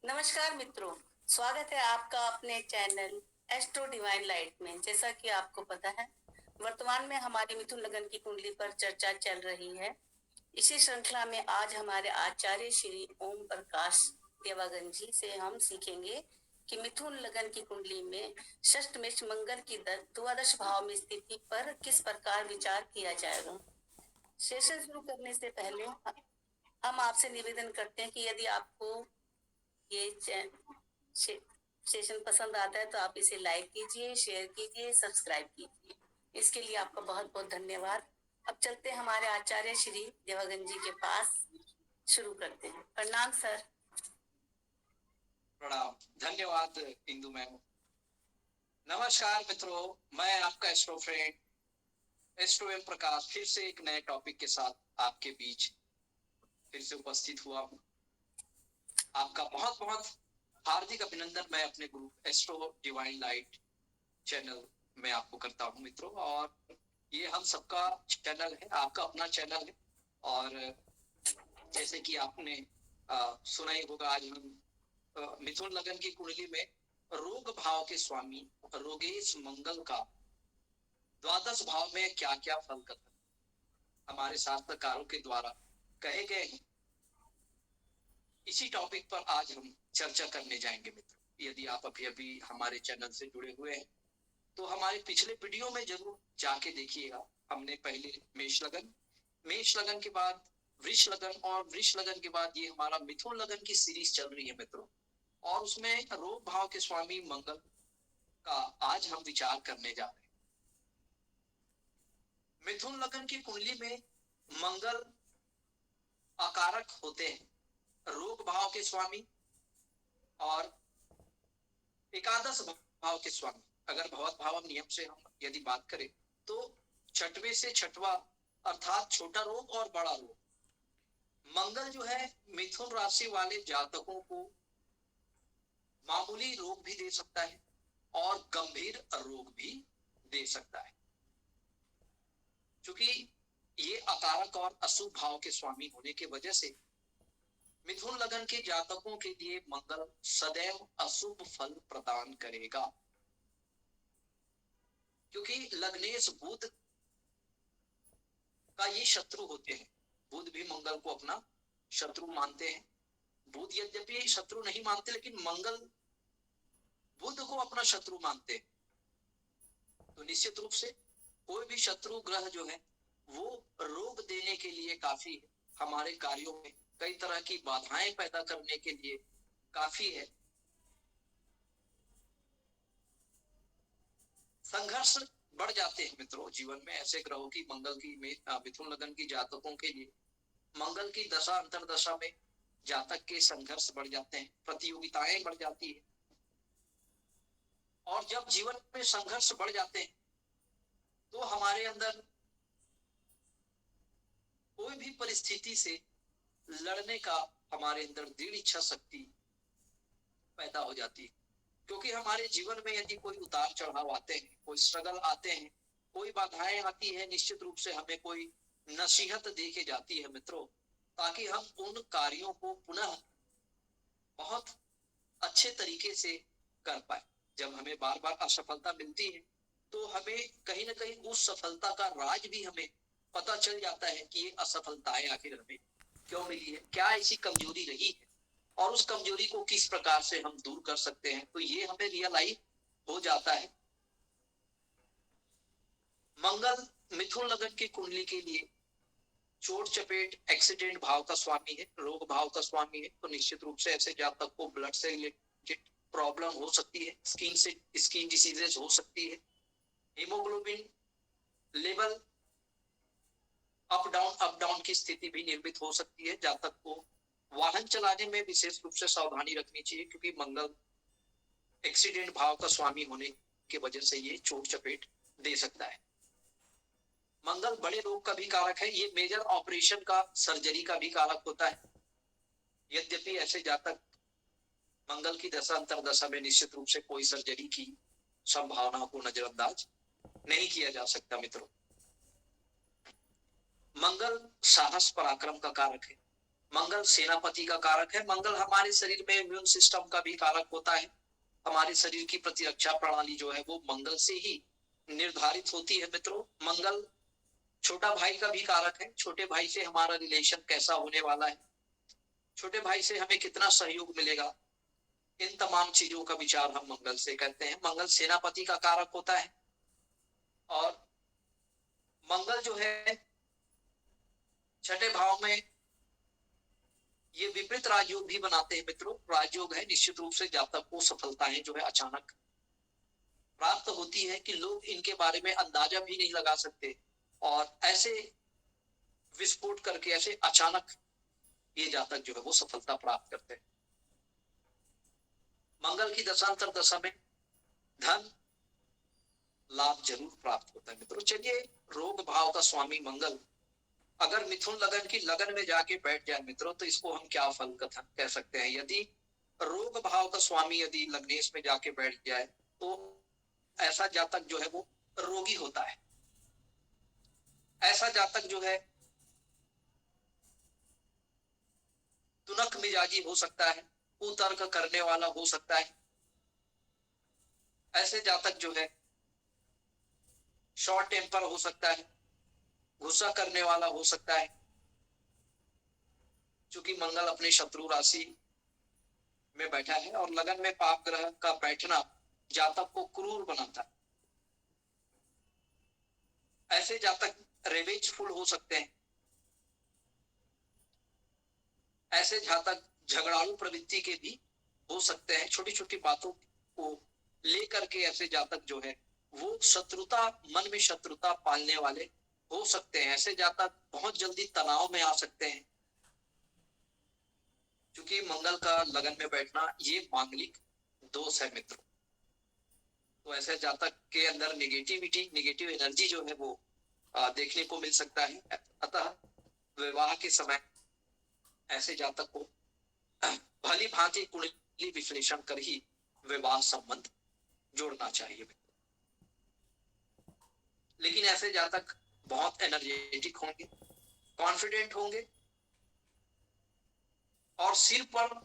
नमस्कार मित्रों, स्वागत है आपका अपने चैनल एस्ट्रो डिवाइन लाइट में। जैसा कि आपको पता है, वर्तमान में हमारी मिथुन लगन की कुंडली पर चर्चा चल रही है। इसी श्रृंखला में आज हमारे आचार्य श्री ओम प्रकाश देवागन जी से हम सीखेंगे कि मिथुन लगन की कुंडली में षष्ठ मेष मंगल की द्वादश भाव में स्थिति पर किस प्रकार विचार किया जाएगा। सेशन शुरू करने से पहले हम आपसे निवेदन करते हैं कि यदि आपको ये सेशन पसंद आता है तो आप इसे लाइक कीजिए, शेयर कीजिए, सब्सक्राइब कीजिए। इसके लिए आपका बहुत बहुत धन्यवाद। अब चलते हैं हमारे आचार्य श्री देवागन जी के पास। शुरू करते हैं। प्रणाम सर। प्रणाम। धन्यवाद इंदु मैम। नमस्कार मित्रों, मैं आपका एस्ट्रो फ्रेंड एस्ट्रो एम प्रकाश फिर से एक नए टॉपिक के साथ आपके बीच फिर से उपस्थित हुआ हूँ। आपका बहुत बहुत हार्दिक अभिनंदन मैं अपने group astro divine light channel में आपको करता हूँ मित्रों। और ये हम सबका चैनल है, आपका अपना चैनल है। और जैसे कि आपने सुना ही होगा, आज हम मिथुन लगन की कुंडली में रोग भाव के स्वामी रोगेश मंगल का द्वादश भाव में क्या क्या फल कथन हमारे शास्त्रकारों के द्वारा कहे गए हैं, इसी टॉपिक पर आज हम चर्चा करने जाएंगे मित्र। यदि आप अभी अभी हमारे चैनल से जुड़े हुए हैं तो हमारे पिछले वीडियो में जरूर जाके देखिएगा। हमने पहले मेष लगन के बाद वृष लगन और वृष लगन के बाद ये हमारा मिथुन लगन की सीरीज चल रही है मित्रों। और उसमें रोग भाव के स्वामी मंगल का आज हम विचार करने जा रहे हैं। मिथुन लगन की कुंडली में मंगल अकारक होते हैं, रोग भाव के स्वामी और एकादश भाव के स्वामी। अगर भगवत भाव नियम से हम यदि बात करें तो छठवें से छठवा अर्थात छोटा रोग और बड़ा रोग। मंगल जो है मिथुन राशि वाले जातकों को मामूली रोग भी दे सकता है और गंभीर रोग भी दे सकता है। क्योंकि ये अकारक और अशुभ भाव के स्वामी होने की वजह से मिथुन लगन के जातकों के लिए मंगल सदैव अशुभ फल प्रदान करेगा। क्योंकि लग्नेश बुध का ये शत्रु होते हैं। बुध भी मंगल को अपना शत्रु मानते हैं। बुध यद्यपि शत्रु नहीं मानते लेकिन मंगल बुध को अपना शत्रु मानते हैं। तो निश्चित रूप से कोई भी शत्रु ग्रह जो है वो रोग देने के लिए काफी है, हमारे कार्यों में कई तरह की बाधाएं पैदा करने के लिए काफी है। संघर्ष बढ़ जाते हैं मित्रों जीवन में। ऐसे ग्रहों की मंगल की मिथुन लगन की जातकों के लिए मंगल की दशा अंतरदशा में जातक के संघर्ष बढ़ जाते हैं, प्रतियोगिताएं बढ़ जाती है। और जब जीवन में संघर्ष बढ़ जाते हैं तो हमारे अंदर कोई भी परिस्थिति से लड़ने का हमारे अंदर दृढ़ इच्छा शक्ति पैदा हो जाती है। क्योंकि हमारे जीवन में यदि कोई उतार चढ़ाव आते हैं, कोई स्ट्रगल आते हैं, कोई बाधाएं आती है, निश्चित रूप से हमें कोई नसीहत दे के जाती है मित्रों, ताकि हम उन कार्यों को पुनः बहुत अच्छे तरीके से कर पाए। जब हमें बार बार असफलता मिलती है तो हमें कहीं ना कहीं उस सफलता का राज भी हमें पता चल जाता है कि ये असफलताएं आखिर हमें क्यों मिली है, क्या ऐसी कमजोरी रही है और उस कमजोरी को किस प्रकार से हम दूर कर सकते हैं। तो ये हमें रियलाइज हो जाता है। मंगल मिथुन लगन की कुंडली के लिए चोट चपेट एक्सीडेंट भाव का स्वामी है, रोग भाव का स्वामी है। तो निश्चित रूप से ऐसे जातक को ब्लड से रिलेटेड प्रॉब्लम हो सकती है, स्किन डिसीजेस हो सकती है, हीमोग्लोबिन लेवल अप डाउन की स्थिति भी निर्मित हो सकती है। जातक को वाहन चलाने में विशेष रूप से सावधानी रखनी चाहिए, क्योंकि मंगल एक्सीडेंट भाव का स्वामी होने की वजह से ये चोट चपेट दे सकता है। मंगल बड़े रोग का भी कारक है, ये मेजर ऑपरेशन का सर्जरी का भी कारक होता है। यद्यपि ऐसे जातक मंगल की दशा अंतरदशा में निश्चित रूप से कोई सर्जरी की संभावना को नजरअंदाज नहीं किया जा सकता मित्रों। मंगल साहस पराक्रम का कारक है। मंगल सेनापति का कारक है। मंगल हमारे शरीर में इम्यून सिस्टम का भी कारक होता है। हमारे शरीर की प्रतिरक्षा प्रणाली जो है वो मंगल से ही निर्धारित होती है मित्रों। मंगल छोटा भाई का भी कारक है। छोटे भाई से हमारा रिलेशन कैसा होने वाला है, छोटे भाई से हमें कितना सहयोग मिलेगा, इन तमाम चीजों का विचार हम मंगल से करते हैं। मंगल सेनापति का कारक होता है। और मंगल जो है छठे भाव में ये विपरीत राजयोग भी बनाते हैं मित्रों। राजयोग है, निश्चित रूप से जातक को सफलताएं जो है अचानक प्राप्त होती है कि लोग इनके बारे में अंदाजा भी नहीं लगा सकते, और ऐसे विस्फोट करके ऐसे अचानक ये जातक जो है वो सफलता प्राप्त करते हैं। मंगल की दशांतर दशा में धन लाभ जरूर प्राप्त होता है मित्रों। चलिए, रोग भाव का स्वामी मंगल अगर मिथुन लगन की लगन में जाके बैठ जाए मित्रों, तो इसको हम क्या फल कथन कह सकते हैं। यदि रोग भाव का स्वामी यदि लग्नेश में जाके बैठ जाए तो ऐसा जातक जो है वो रोगी होता है। ऐसा जातक जो है तुनक मिजाजी हो सकता है, कुतर्क करने वाला हो सकता है। ऐसे जातक जो है शॉर्ट टेम्पर हो सकता है, गुस्सा करने वाला हो सकता है। क्योंकि मंगल अपने शत्रु राशि में बैठा है और लगन में पाप ग्रह का बैठना जातक को क्रूर बनाता है। ऐसे जातक रेवेजफुल हो सकते हैं। ऐसे जातक झगड़ालू प्रवृत्ति के भी हो सकते हैं। छोटी छोटी बातों को लेकर के ऐसे जातक जो है वो शत्रुता, मन में शत्रुता पालने वाले हो सकते हैं। ऐसे जातक बहुत जल्दी तनाव में आ सकते हैं, क्योंकि मंगल का लगन में बैठना ये मांगलिक दोष है मित्रों। तो ऐसे जातक के अंदर नेगेटिविटी, नेगेटिव एनर्जी जो है वो देखने को मिल सकता है। अतः विवाह के समय ऐसे जातक को भली भांति कुंडली विश्लेषण कर ही विवाह संबंध जोड़ना चाहिए। लेकिन ऐसे जातक बहुत एनर्जेटिक होंगे, कॉन्फिडेंट होंगे और सिर पर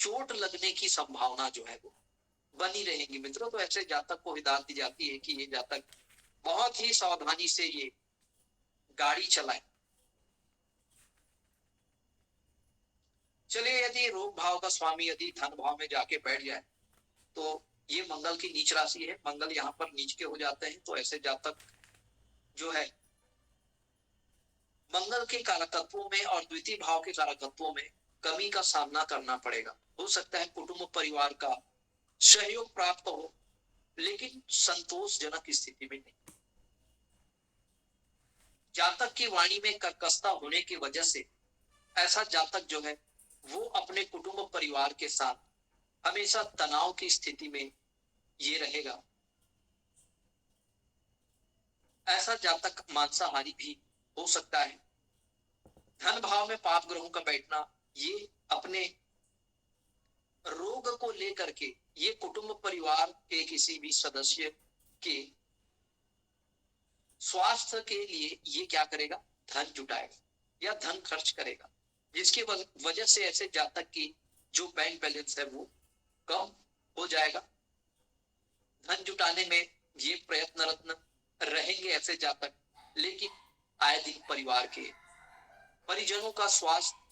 चोट लगने की संभावना जो है वो बनी रहेगी मित्रों। तो ऐसे जातक को हिदायत दी जाती है कि ये जातक बहुत ही सावधानी से ये गाड़ी चलाए। चलिए, यदि रोग भाव का स्वामी यदि धन भाव में जाके बैठ जाए तो ये मंगल की नीच राशि है। मंगल यहाँ पर नीच के हो जाते हैं, तो ऐसे जातक जो है मंगल के कारकत्वों में और द्वितीय भाव के कारकत्वों में कमी का सामना करना पड़ेगा। हो सकता है कुटुंब परिवार का सहयोग प्राप्त हो, लेकिन संतोषजनक स्थिति में नहीं। जातक की वाणी में कर्कशता होने की वजह से ऐसा जातक जो है वो अपने कुटुंब परिवार के साथ हमेशा तनाव की स्थिति में ये रहेगा। ऐसा जातक मांसाहारी भी हो सकता है। धन भाव में पाप ग्रहों का बैठना ये अपने रोग को लेकर के ये कुटुंब परिवार के किसी भी सदस्य के स्वास्थ्य के लिए ये क्या करेगा, धन जुटाएगा या धन खर्च करेगा, जिसकी वजह से ऐसे जातक की जो बैंक बैलेंस है वो कम हो जाएगा। धन जुटाने में ये प्रयत्नरत रहेंगे ऐसे जातक, लेकिन आए दिन परिवार के परिजनों का स्वास्थ्य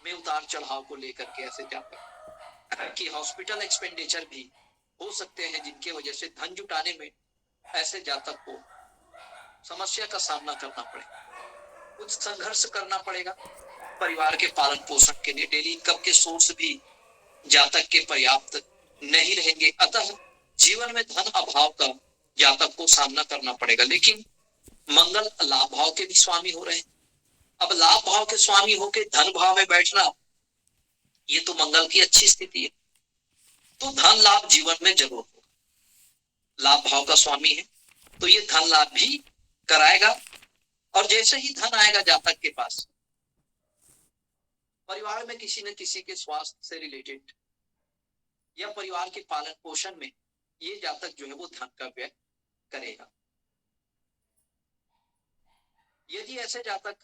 में उतार चढ़ाव को लेकर के ऐसे जातक कि हॉस्पिटल एक्सपेंडिचर भी हो सकते हैं, जिनके वजह से धन जुटाने में ऐसे जातक को समस्या का सामना करना पड़ेगा, कुछ संघर्ष करना पड़ेगा। परिवार के पालन पोषण के लिए डेली इनकम के सोर्स भी जातक के पर्याप्त नहीं रहेंगे। अतः जीवन में धन अभाव का जातक को सामना करना पड़ेगा। लेकिन मंगल लाभ भाव के भी स्वामी हो रहे हैं। अब लाभ भाव के स्वामी होके धन भाव में बैठना ये तो मंगल की अच्छी स्थिति है, तो धन लाभ जीवन में जरूर हो। लाभ भाव का स्वामी है तो ये धन लाभ भी कराएगा। और जैसे ही धन आएगा जातक के पास, परिवार में किसी न किसी के स्वास्थ्य से रिलेटेड या परिवार के पालन पोषण में ये जातक जो है वो धन का व्यय करेगा। यदि ऐसे जातक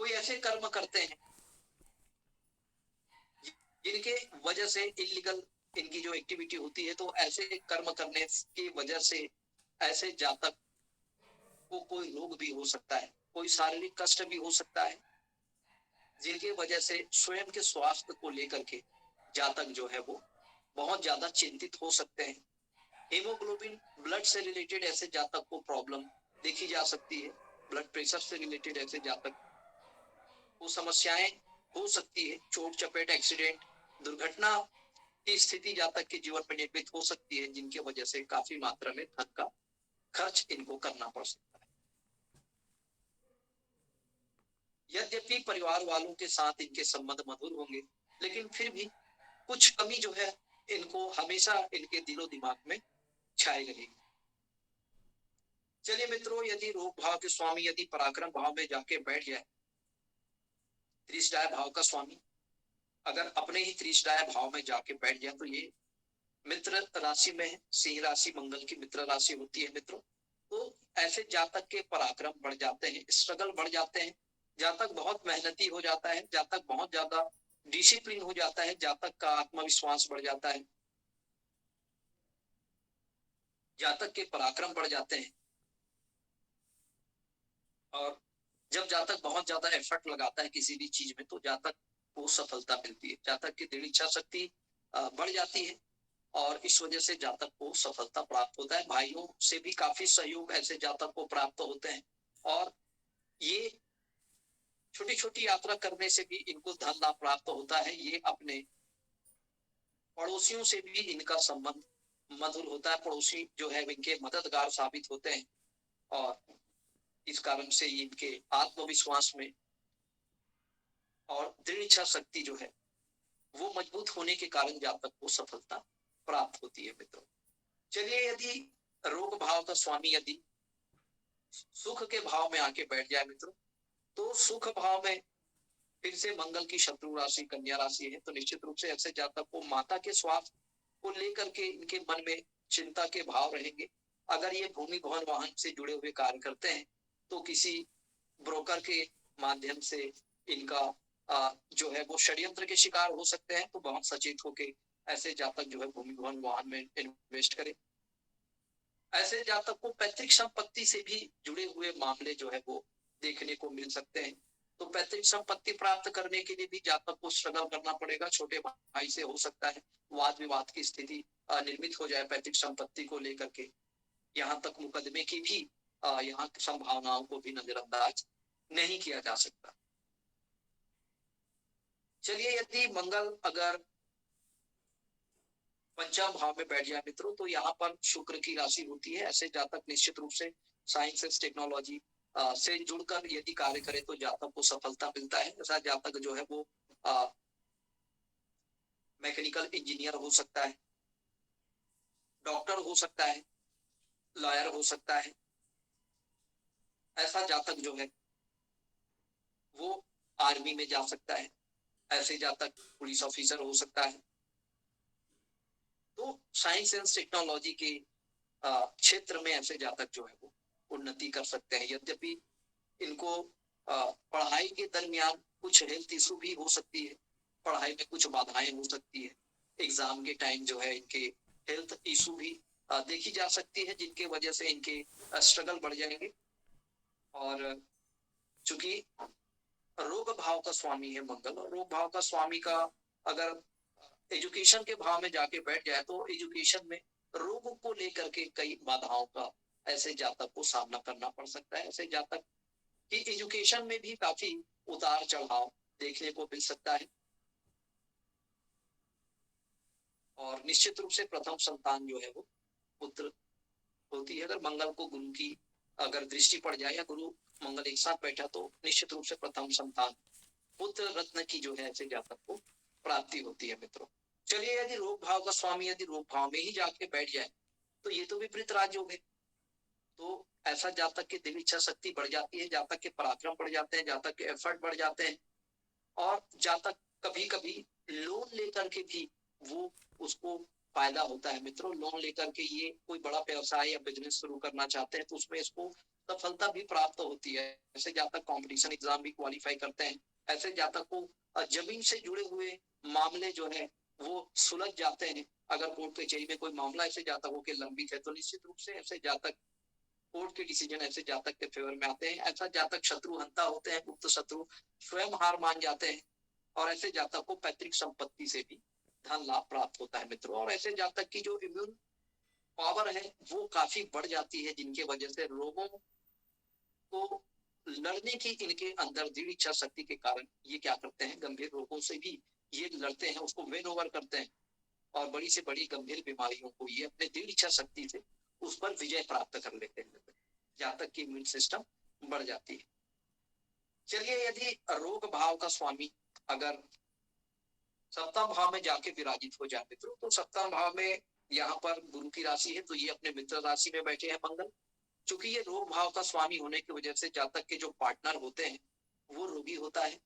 कोई ऐसे कर्म करते हैं जिनके वजह से इलीगल इनकी जो एक्टिविटी होती है, तो ऐसे कर्म करने की वजह से ऐसे जातक को कोई रोग भी हो सकता है, कोई शारीरिक कष्ट भी हो सकता है, जिनकी वजह से स्वयं के स्वास्थ्य को लेकर के जातक जो है वो बहुत ज्यादा चिंतित हो सकते हैं। हीमोग्लोबिन ब्लड से रिलेटेड ऐसे जातक को प्रॉब्लम देखी जा सकती है, ब्लड प्रेशर से रिलेटेड ऐसे जातक को समस्याएं हो सकती है, चोट चपेट एक्सीडेंट दुर्घटना की स्थिति जातक के जीवन में निर्मित हो सकती है, जिनकी वजह से काफी मात्रा में धन का खर्च इनको करना पड़ सकता है। यद्यपि परिवार वालों के साथ इनके संबंध मधुर होंगे, लेकिन फिर भी कुछ कमी जो है इनको हमेशा इनके दिलो दिमाग में छाई रहेगी। चलिए मित्रों, यदि रोग भाव के स्वामी यदि पराक्रम भाव में जाके बैठ जाए, त्रिशदाय भाव का स्वामी अगर अपने ही त्रिशदाय भाव में जाके बैठ जाए, तो ये मित्र राशि में है, सिंह राशि मंगल की मित्र राशि होती है मित्रों। तो ऐसे जातक के पराक्रम बढ़ जाते हैं, स्ट्रगल बढ़ जाते हैं, जातक बहुत मेहनती हो जाता है, जातक बहुत ज्यादा डिसिप्लिन हो जाता है, जातक का आत्मविश्वास बढ़ जाता है, जातक के पराक्रम बढ़ जाते हैं। और जब जातक बहुत ज्यादा एफर्ट लगाता है किसी भी चीज में, तो जातक को सफलता मिलती है, जातक की दृढ़ इच्छा शक्ति बढ़ जाती है, और इस वजह से जातक को सफलता प्राप्त होता है। भाइयों से भी काफी सहयोग ऐसे जातक को प्राप्त होते हैं, और ये छोटी छोटी यात्रा करने से भी इनको धन लाभ प्राप्त होता है। ये अपने पड़ोसियों से भी इनका संबंध मधुर होता है, पड़ोसी जो है इनके मददगार साबित होते हैं, और इस कारण से इनके आत्मविश्वास में और दृढ़ इच्छा शक्ति जो है वो मजबूत होने के कारण जातक को सफलता प्राप्त होती है मित्रों। चलिए, यदि रोग भाव का स्वामी यदि सुख के भाव में आके बैठ जाए मित्रों, तो सुख भाव में फिर से मंगल की शत्रु राशि कन्या राशि है, तो निश्चित रूप से ऐसे जातक को माता के स्वास्थ्य को लेकर के इनके मन में चिंता के भाव रहेंगे। अगर ये भूमि भवन वाहन से जुड़े हुए कार्य करते हैं, तो किसी ब्रोकर के माध्यम से इनका जो है वो षड्यंत्र के शिकार हो सकते हैं, तो बहुत सचेत होके ऐसे जातक जो है भूमि भवन वाहन में इन्वेस्ट करें। ऐसे जातक को पैतृक संपत्ति से भी जुड़े हुए मामले जो है वो देखने को मिल सकते हैं, तो पैतृक संपत्ति प्राप्त करने के लिए भी जातक को स्ट्रगल करना पड़ेगा। छोटे भाई से हो सकता है वाद विवाद की स्थिति निर्मित हो जाए पैतृक संपत्ति को लेकर के, यहाँ तक मुकदमे की भी यहाँ की संभावनाओं को भी नजरअंदाज नहीं किया जा सकता। चलिए, यदि मंगल अगर पंचम भाव में बैठ जाए मित्रों, तो यहाँ पर शुक्र की राशि होती है। ऐसे जातक निश्चित रूप से साइंस टेक्नोलॉजी से जुड़कर यदि कार्य करे तो जातक को सफलता मिलता है। ऐसा जातक जो है वो मैकेनिकल इंजीनियर हो सकता है, डॉक्टर हो सकता है, लॉयर हो सकता है। ऐसा जातक जो है वो आर्मी में जा सकता है, ऐसे जातक पुलिस ऑफिसर हो सकता है। तो साइंस एंड टेक्नोलॉजी के क्षेत्र में ऐसे जातक जो है वो उन्नति कर सकते हैं। यद्यपि इनको पढ़ाई के दरमियान कुछ हेल्थ इशू भी हो सकती है, पढ़ाई में कुछ बाधाएं हो सकती है, एग्जाम के टाइम जो है इनके हेल्थ इशू भी देखी जा सकती है, जिनके वजह से इनके स्ट्रगल बढ़ जाएंगे। और चूंकि रोग भाव का स्वामी है मंगल, और रोग भाव का स्वामी का अगर एजुकेशन के भाव में जाके बैठ जाए, तो एजुकेशन में रोगों को लेकर के कई बाधाओं का ऐसे जातक को सामना करना पड़ सकता है। ऐसे जातक की एजुकेशन में भी काफी उतार चढ़ाव देखने को मिल सकता है। और निश्चित रूप से प्रथम संतान जो है वो पुत्र होती है। अगर मंगल को गुरु की अगर दृष्टि पड़ जाए या गुरु मंगल एक साथ बैठा, तो निश्चित रूप से प्रथम संतान पुत्र रत्न की जो है ऐसे जातक को प्राप्ति होती है मित्रों। चलिए, यदि रोग भाव का स्वामी यदि रोग भाव में ही जाके बैठ जाए, तो ये तो विपरीत राजयोग है। तो ऐसा जातक की दिव्य इच्छा शक्ति बढ़ जाती है, जातक के पराक्रम बढ़ जाते हैं, जातक के एफर्ट बढ़ जाते हैं, और जातक कभी कभी लोन लेकर के भी वो उसको फायदा होता है मित्रों। लोन लेकर के ये कोई बड़ा व्यवसाय या बिजनेस शुरू करना चाहते हैं, तो उसमें इसको सफलता भी प्राप्त होती है। ऐसे जातक कंपटीशन एग्जाम भी क्वालिफाई करते हैं। ऐसे जातक को जमीन से जुड़े हुए मामले जो है वो सुलझ जाते हैं। अगर कोर्ट कचहरी में कोई मामला ऐसे जातकों के लंबित है तो निश्चित रूप से ऐसे जातक कोर्ट के डिसीजन ऐसे जातक के फेवर में आते हैं। ऐसा जातक शत्रुहंता होते हैं, गुप्त शत्रु स्वयं हार मान जाते हैं और ऐसे जातक को पैतृक संपत्ति से भी धन लाभ प्राप्त होता है मित्रों। और ऐसे जातक की जो इम्यून पावर है वो काफी बढ़ जाती है, जिनके वजह से रोगों को लड़ने की इनके अंदर दृढ़ इच्छा शक्ति के कारण ये क्या करते हैं, गंभीर रोगों से भी ये लड़ते हैं, उसको विन ओवर करते हैं और बड़ी से बड़ी गंभीर बीमारियों को ये अपने दृढ़ इच्छा शक्ति से उस पर विजय प्राप्त कर लेते हैं। जातक की इम्यून सिस्टम बढ़ जाती है। चलिए, यदि रोग भाव का स्वामी अगर सप्तम भाव में जाके विराजित हो जाए मित्रों, तो सप्तम भाव में यहाँ पर गुरु की राशि है, तो ये अपने मित्र राशि में बैठे हैं मंगल। क्योंकि ये रोग भाव का स्वामी होने की वजह से जातक के जो पार्टनर होते हैं वो रोगी होता है।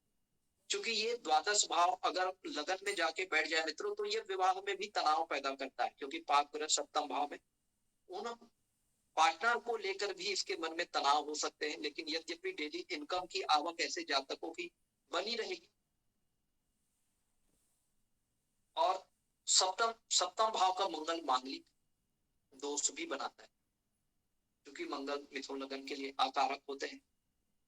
क्योंकि ये द्वादश भाव अगर लगन में जाके बैठ जाए मित्रों, तो ये विवाह में भी तनाव पैदा करता है। क्योंकि पाप ग्रह सप्तम भाव में, उन पार्टनर को लेकर भी इसके मन में तनाव हो सकते हैं। लेकिन यद्यपि डेली इनकम की आवक ऐसे जातकों की बनी रहेगी। और सप्तम भाव का मंगल मांगलिक दोष भी बनाता है, क्योंकि मंगल मिथुन लगन के लिए आकारक होते हैं।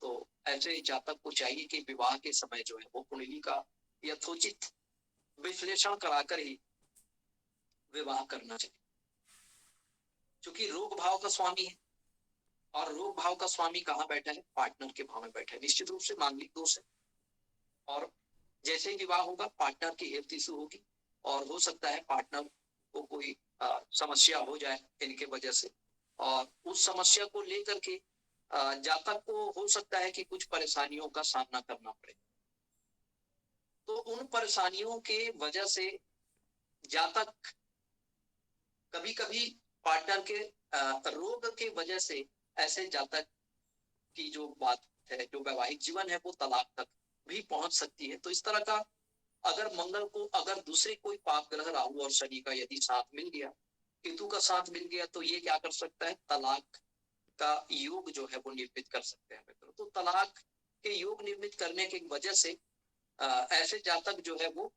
तो ऐसे जातक को चाहिए कि विवाह के समय जो है वो कुंडली का यथोचित विश्लेषण कराकर ही विवाह करना चाहिए। क्योंकि रोग भाव का स्वामी है और रोग भाव का स्वामी कहाँ बैठा है, पार्टनर के भाव में बैठा है, निश्चित रूप से मांगलिक दोष है। और जैसे ही विवाह होगा पार्टनर की हेल्थ इशू होगी और हो सकता है पार्टनर को कोई समस्या हो जाए इनके वजह से, और उस समस्या को लेकर के जातक को हो सकता है कि कुछ परेशानियों का सामना करना पड़े। तो उन परेशानियों के वजह से जातक कभी कभी पार्टनर के रोग के वजह से ऐसे जातक की जो बात है, जो वैवाहिक जीवन है, वो तलाक तक भी पहुंच सकती है। तो इस तरह का अगर मंगल को अगर दूसरे कोई पाप ग्रह राहु और शनि का यदि साथ मिल गया, केतु का साथ मिल गया, तो ये क्या कर सकता है, तलाक का योग जो है वो निर्मित कर सकते हैं मित्रों। तो तलाक के योग निर्मित करने की वजह से ऐसे जातक जो है वो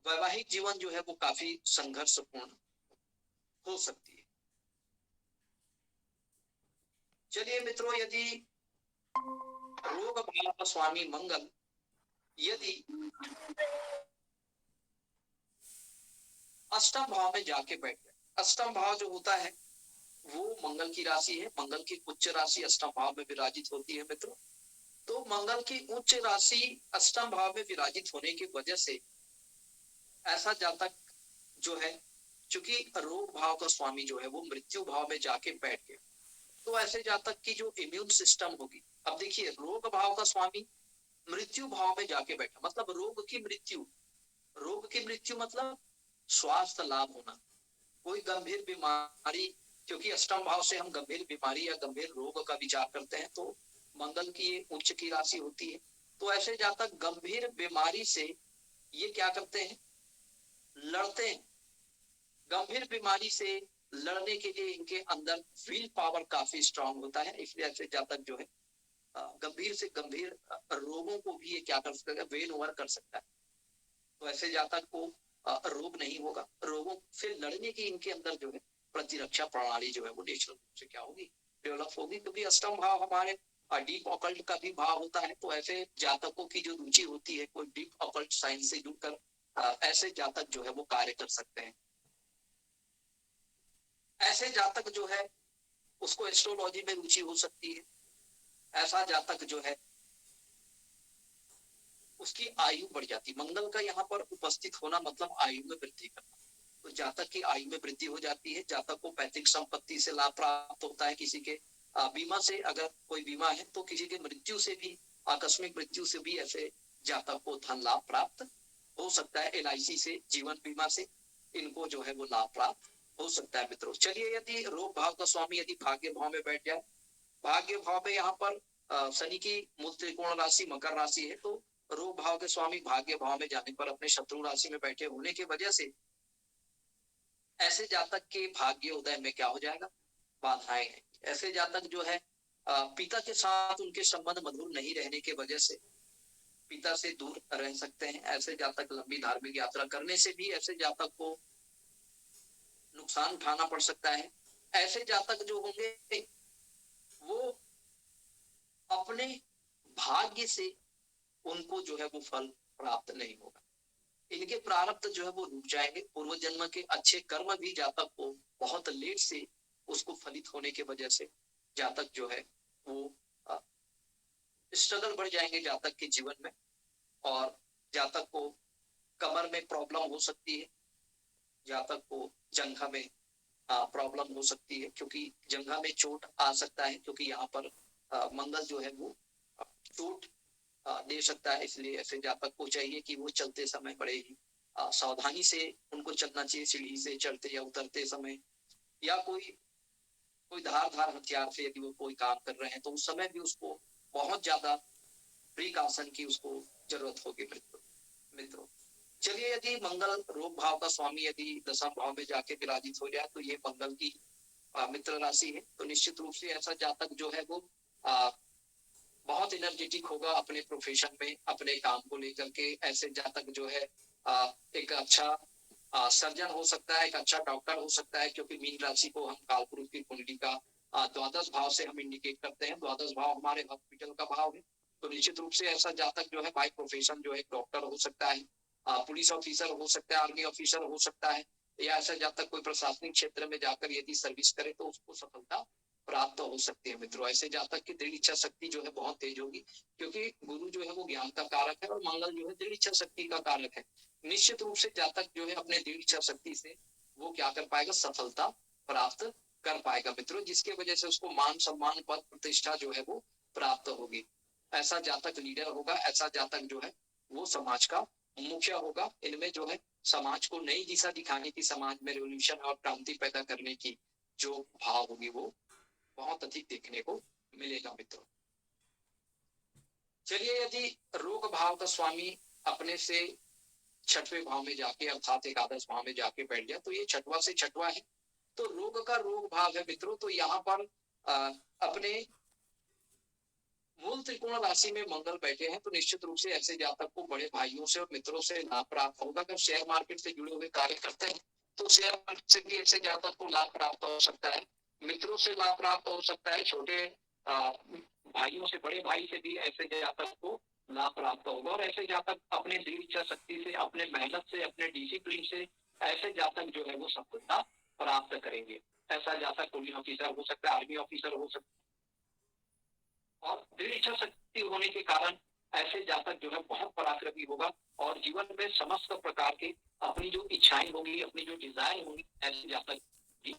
वैवाहिक जीवन जो है वो काफी संघर्षपूर्ण हो सकती है। चलिए मित्रों, यदि रोग भाव का स्वामी मंगल यदि अष्टम भाव में जाके बैठ जाए, अष्टम भाव जो होता है वो मंगल की राशि है, मंगल की उच्च राशि अष्टम भाव में विराजित होती है मित्रों। तो मंगल की उच्च राशि अष्टम भाव में विराजित होने की वजह से ऐसा जातक जो है, चूंकि रोग भाव का स्वामी जो है वो मृत्यु भाव में जाके बैठ गया, तो ऐसे जातक की जो इम्यून सिस्टम होगी, अब देखिए रोग भाव का स्वामी मृत्यु भाव में जाके बैठा, मतलब रोग की मृत्यु मतलब स्वास्थ्य लाभ होना, कोई गंभीर बीमारी। क्योंकि अष्टम भाव से हम गंभीर बीमारी या गंभीर रोग का विचार करते हैं, तो मंगल की ये उच्च की राशि होती है। तो ऐसे जातक गंभीर बीमारी से ये क्या करते हैं, लड़ते हैं। गंभीर बीमारी से लड़ने के लिए इनके अंदर विल पावर काफी स्ट्रांग होता है। इसलिए ऐसे जातक जो है गंभीर से गंभीर रोगों को भी ये क्या कर सकता है, वेन ओवर कर सकता है। तो ऐसे जातक को रोग नहीं होगा, रोगों से लड़ने की इनके अंदर जो है प्रतिरक्षा प्रणाली जो है वो नेचुरल रूप से क्या होगी, डेवलप होगी। क्योंकि अष्टम भाव हमारे डीप ऑकल्ट का भी भाव होता है। तो ऐसे जातकों की जो रुचि होती है कोई डीप ऑकल्ट साइंस से जुड़कर ऐसे जातक जो है वो कार्य कर सकते हैं। ऐसे जातक जो है उसको एस्ट्रोलॉजी में रुचि हो सकती है। ऐसा जातक जो है उसकी आयु बढ़ जाती, मंगल का यहाँ पर उपस्थित होना मतलब आयु में वृद्धि करना। तो जातक की आयु में वृद्धि हो जाती है, जातक को पैतृक संपत्ति से लाभ प्राप्त होता है, किसी के बीमा से, अगर कोई बीमा है तो किसी के मृत्यु से भी, आकस्मिक मृत्यु से भी ऐसे जातक को धन लाभ प्राप्त हो सकता है। LIC से, जीवन बीमा से इनको जो है वो लाभ प्राप्त हो सकता है मित्रों। चलिए, यदि रोग भाव का स्वामी यदि भाग्य भाव में बैठ जाए, भाग्य भाव में यहाँ पर शनि की मूल त्रिकोण राशि मकर राशि है, तो रोग भाव के स्वामी भाग्य भाव में जाने पर अपने शत्रु राशि में बैठे होने की वजह से ऐसे जातक के भाग्य उदय में क्या हो जाएगा, बाधाएं हैं। ऐसे जातक जो है पिता के साथ उनके संबंध मधुर नहीं रहने के वजह से पिता से दूर रह सकते हैं। ऐसे जातक लंबी धार्मिक यात्रा करने से भी ऐसे जातक को नुकसान उठाना पड़ सकता है। ऐसे जातक जो होंगे वो अपने भाग्य से उनको जो है वो फल प्राप्त नहीं होगा। इनके प्रारब्ध जो है वो रुक जाएंगे। पूर्व जन्म के अच्छे कर्म भी जातक को बहुत लेट से उसको फलित होने के वजह से जातक जो है वो स्ट्रगल बढ़ जाएंगे जातक के जीवन में, और जातक को कमर में प्रॉब्लम हो सकती है, जातक को जंघा में प्रॉब्लम हो सकती है, क्योंकि जंघा में चोट आ सकता है, क्योंकि यहाँ पर मंगल जो है वो चोट दे सकता है। इसलिए ऐसे जातक को चाहिए कि वो चलते समय बड़े ही सावधानी से उनको चलना चाहिए। सीढ़ी से चढ़ते या उतरते समय, या कोई धार हथियार से यदि वो कोई काम कर रहे हैं तो उस समय भी उसको बहुत ज्यादा प्रिकॉशन की उसको जरूरत होगी मित्रों। चलिए, यदि मंगल रोग भाव का स्वामी यदि दशम भाव में जाके विराजित हो जाए तो ये मंगल की मित्र राशि है, तो निश्चित रूप से ऐसा जातक जो है वो बहुत एनर्जेटिक होगा अपने प्रोफेशन में, अपने काम को लेकर के। ऐसे जातक जो है एक अच्छा सर्जन हो सकता है, एक अच्छा डॉक्टर हो सकता है, क्योंकि मीन राशि को हम कालपुरुष की कुंडली का द्वादश भाव से हम इंडिकेट करते हैं। द्वादश भाव हमारे हॉस्पिटल का भाव है, तो निश्चित रूप से ऐसा जातक जो है बाय प्रोफेशन जो है डॉक्टर हो सकता है, पुलिस ऑफिसर हो सकता है, आर्मी ऑफिसर हो सकता है, या ऐसा जातक कोई प्रशासनिक क्षेत्र में जाकर यदि सर्विस करे तो उसको सफलता प्राप्त हो सकती है मित्रों। ऐसे जातक की दृढ़ इच्छा शक्ति जो है बहुत तेज होगी, क्योंकि गुरु जो है वो ज्ञान का कारक है और मंगल जो है दृढ़ इच्छा शक्ति का कारक है। निश्चित रूप से जातक जो है अपने दृढ़ इच्छा शक्ति से वो क्या कर पाएगा, सफलता प्राप्त कर पाएगा मित्रों, जिसके वजह से उसको मान सम्मान पद प्रतिष्ठा जो है वो प्राप्त होगी। ऐसा जातक लीडर होगा, ऐसा जातक जो है वो समाज का मुखिया होगा। इनमें जो है समाज को नई दिशा दिखाने की, समाज में रेवोल्यूशन और क्रांति पैदा करने की जो भाव होगी वो बहुत अधिक देखने को मिलेगा मित्रों। चलिए, यदि रोग भाव का स्वामी अपने से छठवें भाव में जाके अर्थात एकादश भाव में जाके बैठ गया तो ये छठवा से छठवा है, तो रोग का रोग भाव है मित्रों। तो यहाँ पर अपने मूल त्रिकोण राशि में मंगल बैठे हैं, तो निश्चित रूप से ऐसे जातक को बड़े भाइयों से और मित्रों से लाभ प्राप्त होगा। अगर शेयर मार्केट से जुड़े हुए कार्य करते हैं तो शेयर मार्केट से भी ऐसे जातक को लाभ प्राप्त हो सकता है, मित्रों से लाभ प्राप्त हो सकता है, छोटे भाइयों से, बड़े भाई से भी ऐसे जातक को लाभ प्राप्त होगा। और ऐसे जातक अपने दृढ़ इच्छा शक्ति से, अपने मेहनत से, अपने डिसिप्लिन से ऐसे जातक जो है वो सफलता प्राप्त करेंगे। ऐसा जातक पुलिस ऑफिसर हो सकता है, आर्मी ऑफिसर हो सकता है, और दृढ़ इच्छा शक्ति होने के कारण ऐसे जातक जो है बहुत पराक्रमी होगा और जीवन में समस्त प्रकार के अपनी जो इच्छाएं होंगी, अपनी जो डिजायर होंगी, ऐसे जातक भी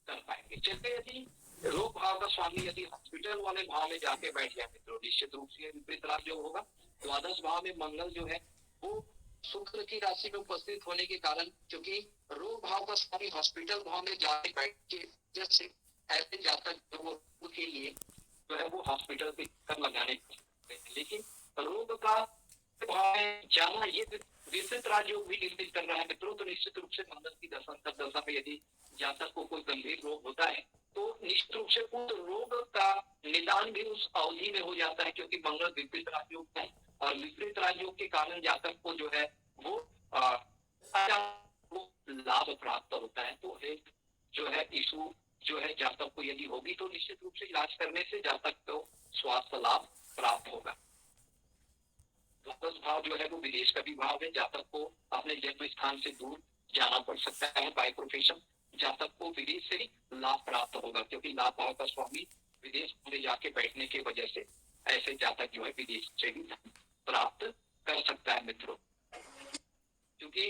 कर पाएंगे। चलते यदि रोग भाव का स्वामी यदि हॉस्पिटल वाले भाव में जाके बैठ जाए मित्रों, निश्चित रूप से विपरीत राशि जो होगा। द्वादश भाव में मंगल जो है वो शुक्र की राशि में उपस्थित होने के कारण, क्योंकि रोग भाव का स्वामी हॉस्पिटल भाव में जाके बैठ के जैसे ऐसे जातक जो वो के लिए जो है वो हॉस्पिटल के चक्कर लगाने, लेकिन रोग का जाना ये विपरीत राजयोग भी निर्देश कर रहा है मित्रों। तो निश्चित रूप से मंगल की दशा में यदि जातक को कोई गंभीर रोग होता है तो निश्चित रूप से उस रोग का निदान भी उस अवधि में हो जाता है, क्योंकि मंगल विपरीत राजयोग है और विपरीत राजयोग के कारण जातक को जो है वो लाभ प्राप्त होता है। तो एक जो है इशू जो है जातक को यदि होगी तो निश्चित रूप से इलाज करने से जातक को स्वास्थ्य लाभ प्राप्त होगा। द्वादश भाव जो है वो विदेश का भी भाव है। जातक को अपने जन्म स्थान से दूर जाना पड़ सकता है बाय प्रोफेशन। जातक को विदेश से लाभ प्राप्त होगा, क्योंकि लाभ भाव का स्वामी विदेश में जाके बैठने के वजह से ऐसे जातक जो है विदेश से भी प्राप्त कर सकता है मित्रों, क्योंकि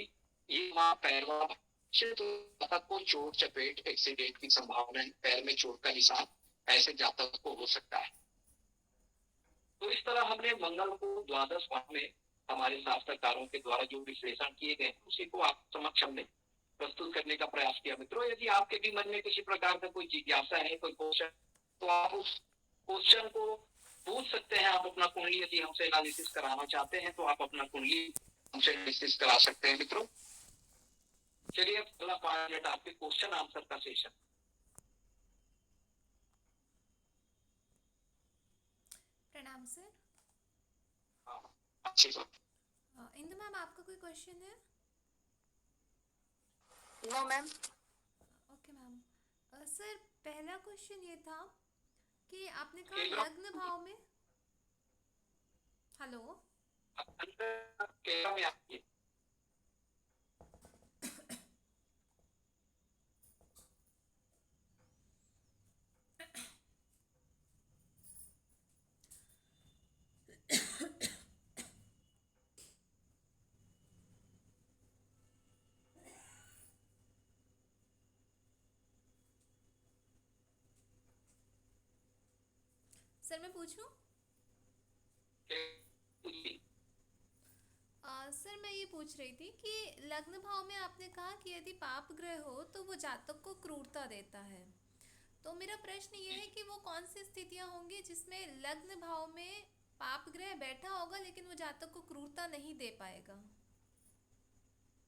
ये वहां पैरवा जातक को चोट चपेट एक्सीडेंट की संभावना है, पैर में चोट का निशान ऐसे जातक को हो सकता है। तो इस तरह हमने मंगल को द्वादश भाव में हमारे शास्त्रकारों के द्वारा जो विश्लेषण किए गए उसी को आप समक्ष हमने प्रस्तुत करने का प्रयास किया मित्रों। यदि आपके भी मन में किसी प्रकार का कोई जिज्ञासा है, कोई क्वेश्चन, तो आप उस क्वेश्चन को पूछ सकते हैं। आप अपना कुंडली यदि हमसे एनालिसिस कराना चाहते हैं तो आप अपना कुंडली हमसे एनालिसिस करा सकते हैं मित्रों। चलिए, अगला 5 मिनट आपके क्वेश्चन आंसर का सेशन। प्रणाम सर। हाँ, अच्छी बात। इंदु मैम, आपका कोई क्वेश्चन है? No ma'am. Okay ma'am. Sir, पहला क्वेश्चन ये था कि आपने कहा केंद्र लग्न भाव में। हेलो। केंद्र में आती सर, मैं पूछूं? है। सर, मैं ये पूछ रही थी कि लग्न भाव में आपने कहा कि यदि पाप ग्रह हो तो वो जातक को क्रूरता देता है। तो मेरा प्रश्न ये है कि वो कौन सी स्थितियां होंगी जिसमें लग्न भाव में पाप ग्रह बैठा होगा लेकिन वो जातक को क्रूरता नहीं दे पाएगा?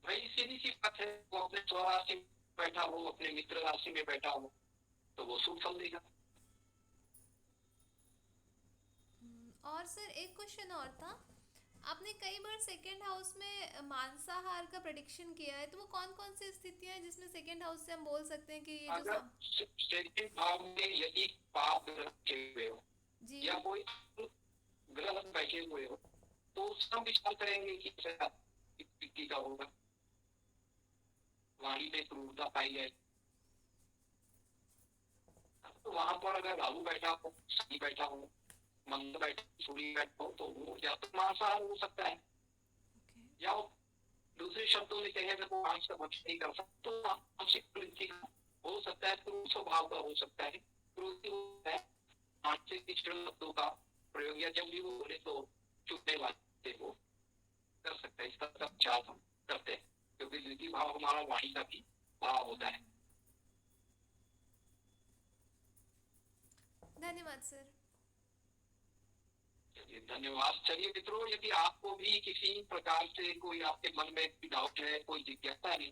भाई सीधी सी बात है, वो अपने स्वराशि में बैठा हो, अपने मित्र राशि में बैठा हो, तो वो शुभ फल देगा। और सर, एक क्वेश्चन और था। आपने कई बार सेकेंड हाउस में मांसाहार का प्रेडिक्शन किया है, तो वो कौन कौन सी स्थितियां हैं जिसमें सेकेंड हाउस से हम बोल सकते हैं कि ये जो अगर सेकंड भाव में यदि पाप ग्रह बैठे हुए हो जी या कोई ग्रह बैठे हुए हो, तो उसका हम विचार करेंगे कि व्यक्ति का होगा, वाणी में क्रूरता पाई जाए। तो वहां पर अगर राहु बैठा हो, शनि बैठा हो, मंगल बैठा हो, सूर्य बैठा हो, तो वो या तो मांसाहार हो सकता है, ओके। या दूसरे शब्दों में कहें तो आंख का भक्ष नहीं कर सकता, तो आंशिक वृद्धि का हो सकता है, क्रूर स्वभाव का हो सकता है, क्रोधी है, आंशिक शब्दों का प्रयोग, या जब भी वो बोले तो चुपने वाले वो कर सकता है। इसका विचार हम करते हैं, क्योंकि द्वितीय भाव हमारा वाणी का भी भाव होता है। धन्यवाद सर। चलिए, धन्यवाद। चलिए मित्रों, यदि आपको भी किसी प्रकार से कोई आपके मन में डाउट है, कोई जिज्ञासा है,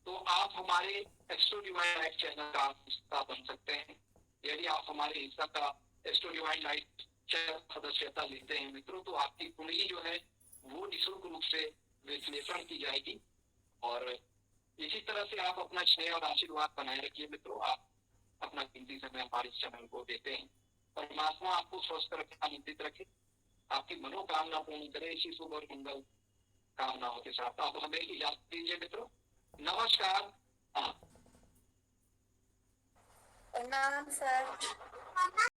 तो आप हमारे एस्ट्रो डिवाइन लाइट चैनल का हिस्सा बन सकते हैं। यदि आप हमारे हिस्सा का एस्ट्रो डिवाइन लाइट चैनल सदस्यता लेते हैं मित्रों, तो आपकी कुंडली जो है वो निःशुल्क रूप से विश्लेषण की जाएगी। और इसी तरह से आप अपना स्नेह और आशीर्वाद बनाए रखिए मित्रों। आप अपना कीमती समय हमारे चैनल को देते हैं। परमात्मा आपको स्वस्थ रखे, आनंदित रखे, आपकी मनोकामना पूर्ण करे। इसी शुभ और मंगल कामनाओं के साथ आप हमें इजाजत दीजिए मित्रों। नमस्कार। हाँ। प्रणाम सर।